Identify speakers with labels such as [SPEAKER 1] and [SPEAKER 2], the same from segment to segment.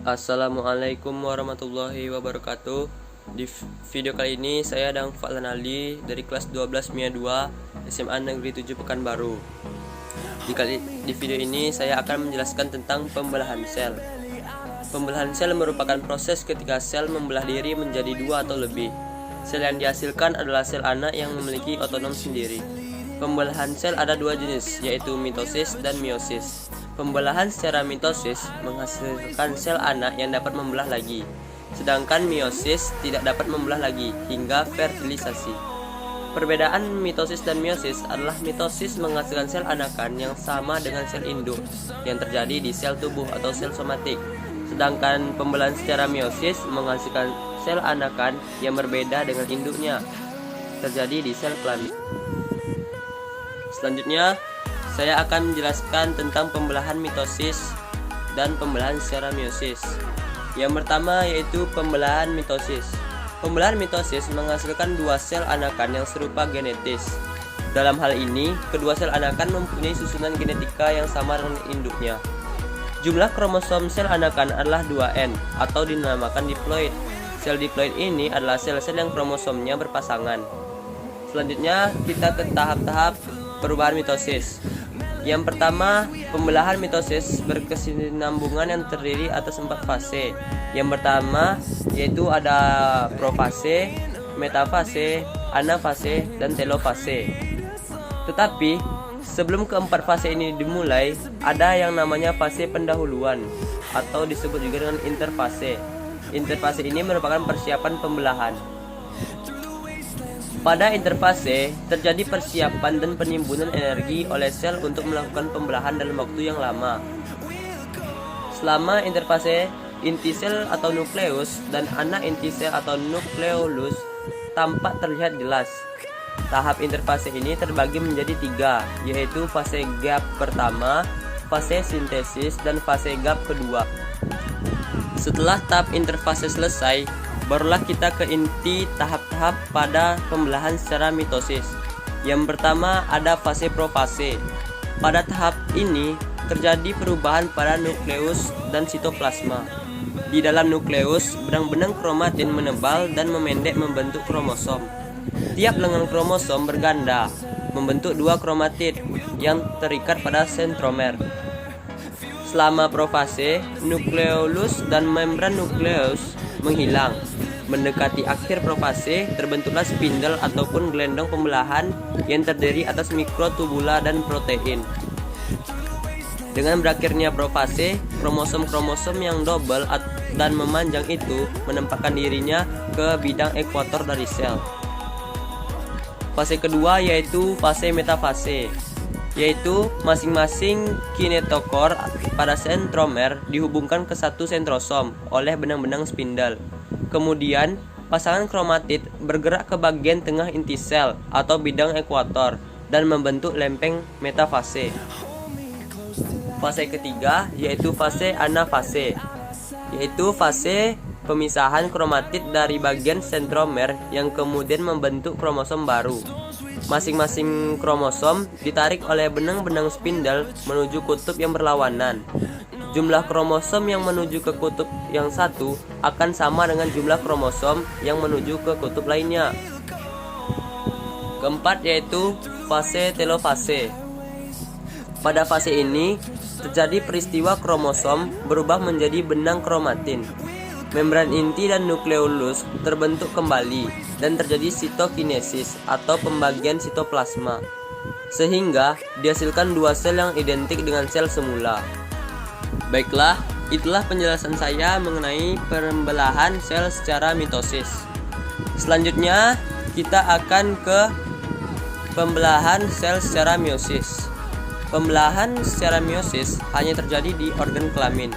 [SPEAKER 1] Assalamualaikum warahmatullahi wabarakatuh. Di video kali ini saya dan Fadlan Ali dari kelas 12 MIA 2 SMA Negeri 7 Pekanbaru. Di video ini saya akan menjelaskan tentang pembelahan sel. Pembelahan sel merupakan proses ketika sel membelah diri menjadi dua atau lebih. Sel yang dihasilkan adalah sel anak yang memiliki otonom sendiri. Pembelahan sel ada dua jenis, yaitu mitosis dan meiosis. Pembelahan secara mitosis menghasilkan sel anak yang dapat membelah lagi, sedangkan meiosis tidak dapat membelah lagi hingga fertilisasi. Perbedaan mitosis dan meiosis adalah mitosis menghasilkan sel anakan yang sama dengan sel induk yang terjadi di sel tubuh atau sel somatik, sedangkan pembelahan secara meiosis menghasilkan sel anakan yang berbeda dengan induknya, terjadi di sel kelamin. Selanjutnya, saya akan menjelaskan tentang pembelahan mitosis dan pembelahan secara meiosis. Yang pertama yaitu pembelahan mitosis. Pembelahan mitosis menghasilkan dua sel anakan yang serupa genetis. Dalam hal ini, kedua sel anakan mempunyai susunan genetika yang sama dengan induknya. Jumlah kromosom sel anakan adalah 2N atau dinamakan diploid. Sel diploid ini adalah sel-sel yang kromosomnya berpasangan. Selanjutnya, kita ke tahap-tahap perubahan mitosis. Yang pertama, pembelahan mitosis berkesinambungan yang terdiri atas 4 fase. Yang pertama yaitu ada profase, metafase, anafase, dan telofase. Tetapi sebelum keempat fase ini dimulai, ada yang namanya fase pendahuluan atau disebut juga dengan interfase. Interfase ini merupakan persiapan pembelahan. Pada interfase, terjadi persiapan dan penimbunan energi oleh sel untuk melakukan pembelahan dalam waktu yang lama. Selama interfase, inti sel atau nukleus dan anak inti sel atau nukleolus tampak terlihat jelas. Tahap interfase ini terbagi menjadi 3, yaitu fase gap pertama, fase sintesis, dan fase gap kedua. Setelah tahap interfase selesai, barulah kita ke inti tahap-tahap pada pembelahan secara mitosis. Yang pertama ada fase profase. Pada tahap ini terjadi perubahan pada nukleus dan sitoplasma. Di dalam nukleus, benang-benang kromatin menebal dan memendek membentuk kromosom. Tiap lengan kromosom berganda, membentuk 2 kromatid yang terikat pada sentromer. Selama profase, nukleolus dan membran nukleus menghilang. Mendekati akhir profase, terbentuklah spindle ataupun gelendong pembelahan yang terdiri atas mikrotubula dan protein. Dengan berakhirnya profase, kromosom-kromosom yang double dan memanjang itu menempatkan dirinya ke bidang ekuator dari sel. Fase kedua yaitu fase metafase, yaitu masing-masing kinetokor pada sentromer dihubungkan ke satu sentrosom oleh benang-benang spindle. Kemudian, pasangan kromatid bergerak ke bagian tengah inti sel atau bidang ekuator dan membentuk lempeng metafase. Fase ketiga yaitu fase anafase, yaitu fase pemisahan kromatid dari bagian sentromer yang kemudian membentuk kromosom baru. Masing-masing kromosom ditarik oleh benang-benang spindle menuju kutub yang berlawanan. Jumlah kromosom yang menuju ke kutub yang satu akan sama dengan jumlah kromosom yang menuju ke kutub lainnya. Keempat yaitu fase telofase. Pada fase ini terjadi peristiwa kromosom berubah menjadi benang kromatin. Membran inti dan nukleolus terbentuk kembali dan terjadi sitokinesis atau pembagian sitoplasma, sehingga dihasilkan 2 sel yang identik dengan sel semula. Baiklah, itulah penjelasan saya mengenai pembelahan sel secara mitosis. Selanjutnya, kita akan ke pembelahan sel secara meiosis. Pembelahan secara meiosis hanya terjadi di organ kelamin.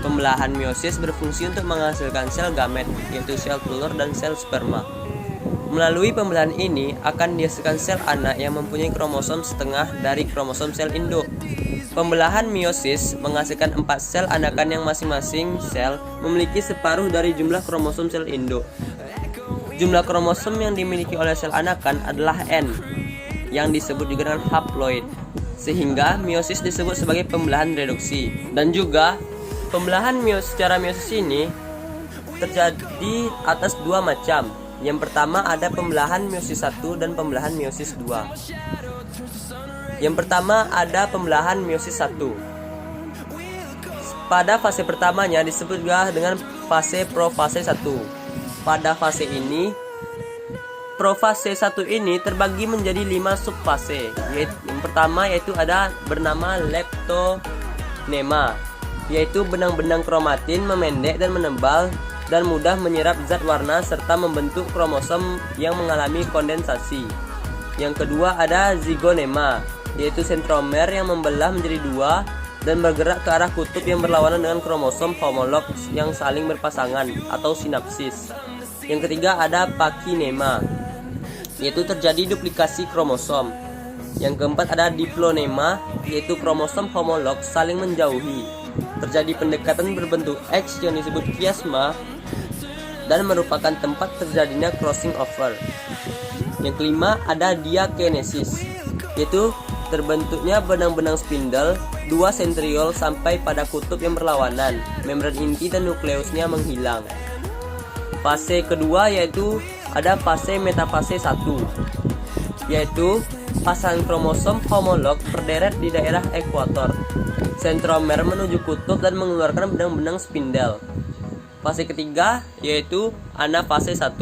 [SPEAKER 1] Pembelahan meiosis berfungsi untuk menghasilkan sel gamet, yaitu sel telur dan sel sperma. Melalui pembelahan ini akan dihasilkan sel anak yang mempunyai kromosom setengah dari kromosom sel induk. Pembelahan meiosis menghasilkan 4 sel anakan yang masing-masing sel memiliki separuh dari jumlah kromosom sel induk. Jumlah kromosom yang dimiliki oleh sel anakan adalah N, yang disebut juga dengan haploid. Sehingga meiosis disebut sebagai pembelahan reduksi. Dan juga Pembelahan secara meiosis ini terjadi atas dua macam. Yang pertama ada pembelahan meiosis 1 dan pembelahan meiosis 2. Yang pertama ada pembelahan meiosis 1. Pada fase pertamanya disebut juga dengan fase profase 1. Pada fase ini, profase 1 ini terbagi menjadi 5 subfase. Yang pertama yaitu ada bernama leptonema, yaitu benang-benang kromatin memendek dan menebal dan mudah menyerap zat warna serta membentuk kromosom yang mengalami kondensasi. Yang kedua ada zigonema, yaitu sentromer yang membelah menjadi dua dan bergerak ke arah kutub yang berlawanan dengan kromosom homolog yang saling berpasangan atau sinapsis. Yang ketiga ada pakinema, yaitu terjadi duplikasi kromosom. Yang keempat ada diplonema, yaitu kromosom homolog saling menjauhi. Terjadi pendekatan berbentuk X yang disebut kiasma dan merupakan tempat terjadinya crossing over. Yang kelima ada diakinesis, yaitu terbentuknya benang-benang spindle dua sentriol sampai pada kutub yang berlawanan. Membran inti dan nukleusnya menghilang. Fase kedua yaitu ada fase metafase 1, yaitu pasangan kromosom homolog berderet di daerah ekuator. Sentromer menuju kutub dan mengeluarkan benang-benang spindle. Fase ketiga yaitu anafase 1.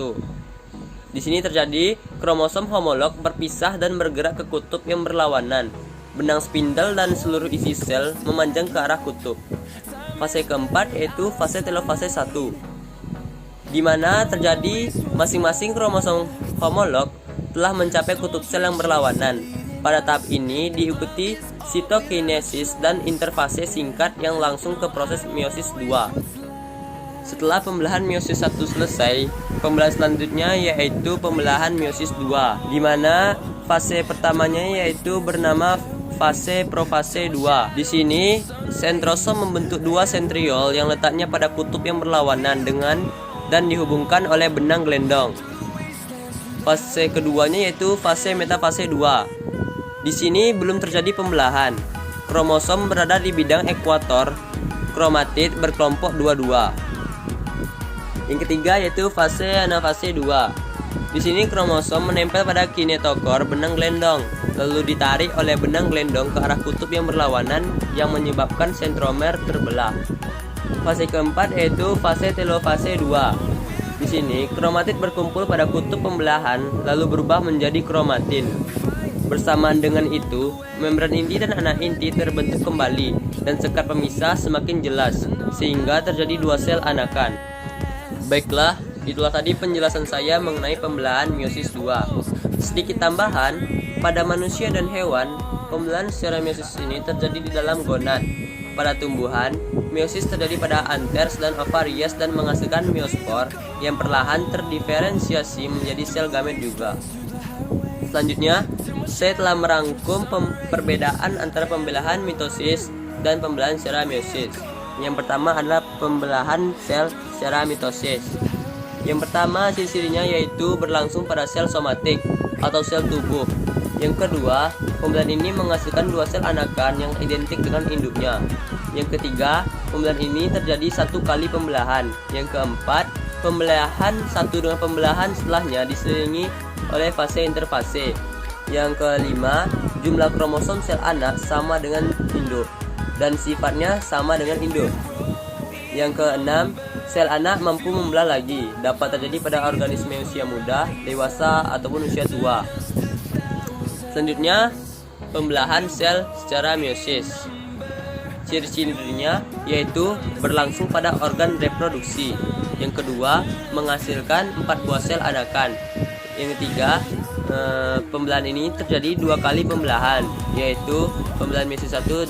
[SPEAKER 1] Di sini terjadi kromosom homolog berpisah dan bergerak ke kutub yang berlawanan. Benang spindle dan seluruh isi sel memanjang ke arah kutub. Fase keempat yaitu fase telofase 1, di mana terjadi masing-masing kromosom homolog telah mencapai kutub sel yang berlawanan. Pada tahap ini diikuti sitokinesis dan interfase singkat yang langsung ke proses meiosis 2. Setelah pembelahan meiosis 1 selesai, pembelahan selanjutnya yaitu pembelahan meiosis 2, di mana fase pertamanya yaitu bernama fase profase 2. Di sini sentrosom membentuk dua sentriol yang letaknya pada kutub yang berlawanan dengan dan dihubungkan oleh benang gelendong. Fase keduanya yaitu fase metafase 2. Di sini belum terjadi pembelahan. Kromosom berada di bidang ekuator, kromatid berkelompok 22. Yang ketiga yaitu fase anafase 2. Di sini kromosom menempel pada kinetokor benang gelendong, lalu ditarik oleh benang gelendong ke arah kutub yang berlawanan yang menyebabkan sentromer terbelah. Fase keempat yaitu fase telofase 2. Di sini kromatid berkumpul pada kutub pembelahan lalu berubah menjadi kromatin. Bersamaan dengan itu, membran inti dan anak inti terbentuk kembali dan sekat pemisah semakin jelas sehingga terjadi dua sel anakan. Baiklah, itulah tadi penjelasan saya mengenai pembelahan meiosis 2. Sedikit tambahan, pada manusia dan hewan, pembelahan secara meiosis ini terjadi di dalam gonad. Pada tumbuhan, meiosis terjadi pada anthers dan ovarias dan menghasilkan meiospor yang perlahan terdiferensiasi menjadi sel gamet juga. Selanjutnya, saya telah merangkum perbedaan antara pembelahan mitosis dan pembelahan secara meiosis. Yang pertama adalah pembelahan sel secara mitosis. Yang pertama ciri-cirinya yaitu berlangsung pada sel somatik atau sel tubuh. Yang kedua, pembelahan ini menghasilkan dua sel anakan yang identik dengan induknya. Yang ketiga, pembelahan ini terjadi satu kali pembelahan. Yang keempat, pembelahan satu dengan pembelahan setelahnya diselingi oleh fase interfase. Yang kelima, jumlah kromosom sel anak sama dengan induk dan sifatnya sama dengan induk. Yang keenam, sel anak mampu membelah lagi, dapat terjadi pada organisme usia muda, dewasa, ataupun usia tua. Selanjutnya, pembelahan sel secara meiosis. Ciri-cirinya yaitu berlangsung pada organ reproduksi. Yang kedua, menghasilkan 4 buah sel anakan. Yang ketiga, pembelahan ini terjadi dua kali pembelahan, yaitu pembelahan meiosis 1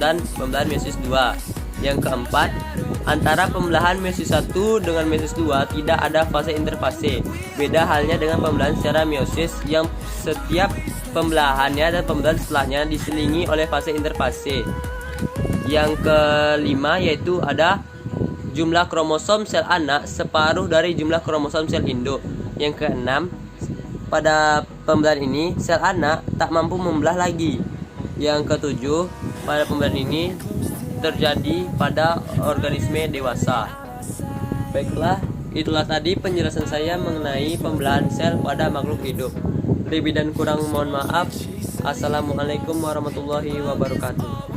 [SPEAKER 1] dan pembelahan meiosis 2. Yang keempat, antara pembelahan meiosis 1 dengan meiosis 2 tidak ada fase interfase. Beda halnya dengan pembelahan secara meiosis yang setiap pembelahannya dan pembelahan setelahnya diselingi oleh fase interfase. Yang kelima yaitu ada jumlah kromosom sel anak separuh dari jumlah kromosom sel induk. Yang keenam, pada pembelahan ini sel anak tak mampu membelah lagi. Yang ketujuh, pada pembelahan ini terjadi pada organisme dewasa. Baiklah, itulah tadi penjelasan saya mengenai pembelahan sel pada makhluk hidup. Lebih dan kurang mohon maaf. Assalamualaikum warahmatullahi wabarakatuh.